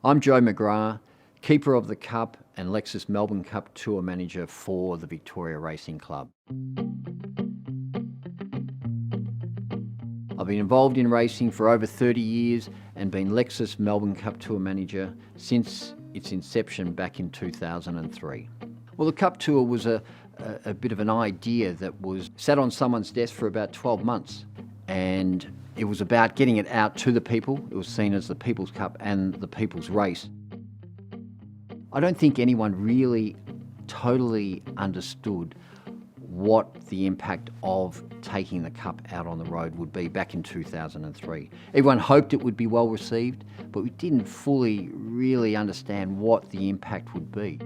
I'm Joe McGrath, keeper of the Cup and Lexus Melbourne Cup Tour manager for the Victoria Racing Club. I've been involved in racing for over 30 years and been Lexus Melbourne Cup Tour manager since its inception back in 2003. Well, the Cup Tour was a bit of an idea that was sat on someone's desk for about 12 months, and it was about getting it out to the people. It was seen as the People's Cup and the People's Race. I don't think anyone really totally understood what the impact of taking the Cup out on the road would be back in 2003. Everyone hoped it would be well received, but we didn't fully really understand what the impact would be.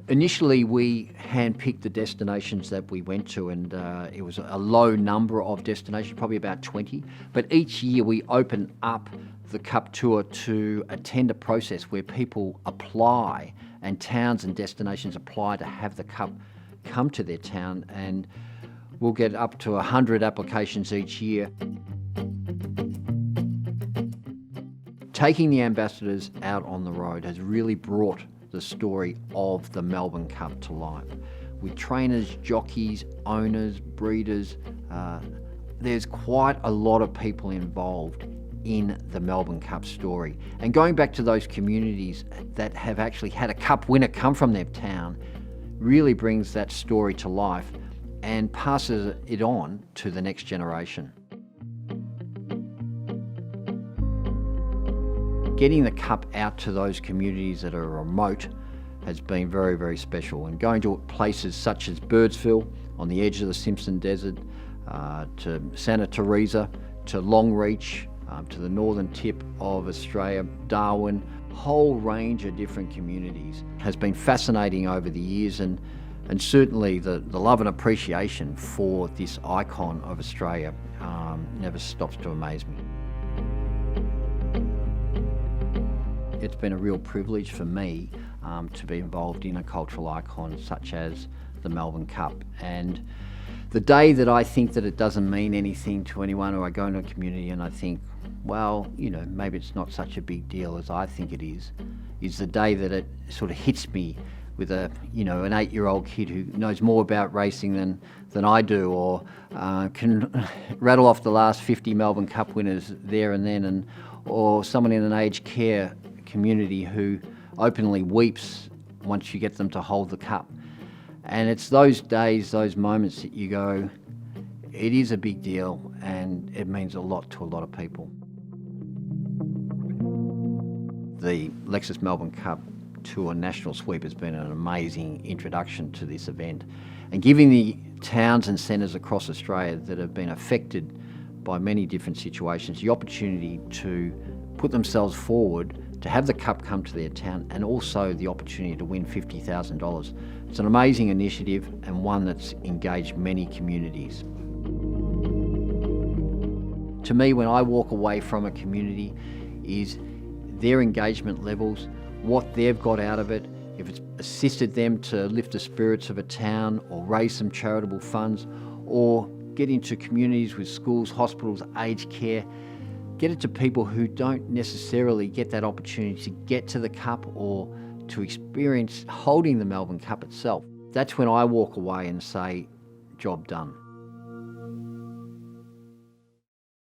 Initially, we handpicked the destinations that we went to, and it was a low number of destinations, probably about 20. But each year we open up the Cup Tour to a tender process where people apply, and towns and destinations apply to have the Cup come to their town, and we'll get up to 100 applications each year. Taking the ambassadors out on the road has really brought the story of the Melbourne Cup to life. With trainers, jockeys, owners, breeders, there's quite a lot of people involved in the Melbourne Cup story. And going back to those communities that have actually had a Cup winner come from their town really brings that story to life and passes it on to the next generation. Getting the Cup out to those communities that are remote has been very, very special. And going to places such as Birdsville, on the edge of the Simpson Desert, to Santa Teresa, to Longreach, to the northern tip of Australia, Darwin, a whole range of different communities has been fascinating over the years, and certainly the love and appreciation for this icon of Australia never stops to amaze me. It's been a real privilege for me to be involved in a cultural icon such as the Melbourne Cup. And the day that I think that it doesn't mean anything to anyone, or I go into a community and I think, well, maybe it's not such a big deal as I think it is the day that it sort of hits me with an 8-year-old kid who knows more about racing than I do, or can rattle off the last 50 Melbourne Cup winners there and then, or someone in an aged care community who openly weeps once you get them to hold the Cup. And it's those days, those moments that you go, it is a big deal and it means a lot to a lot of people. The Lexus Melbourne Cup Tour National Sweep has been an amazing introduction to this event, and giving the towns and centres across Australia that have been affected by many different situations the opportunity to put themselves forward to have the Cup come to their town, and also the opportunity to win $50,000. It's an amazing initiative, and one that's engaged many communities. To me, when I walk away from a community, is their engagement levels, what they've got out of it, if it's assisted them to lift the spirits of a town or raise some charitable funds, or get into communities with schools, hospitals, aged care. Get it to people who don't necessarily get that opportunity to get to the Cup or to experience holding the Melbourne Cup itself. That's when I walk away and say, job done.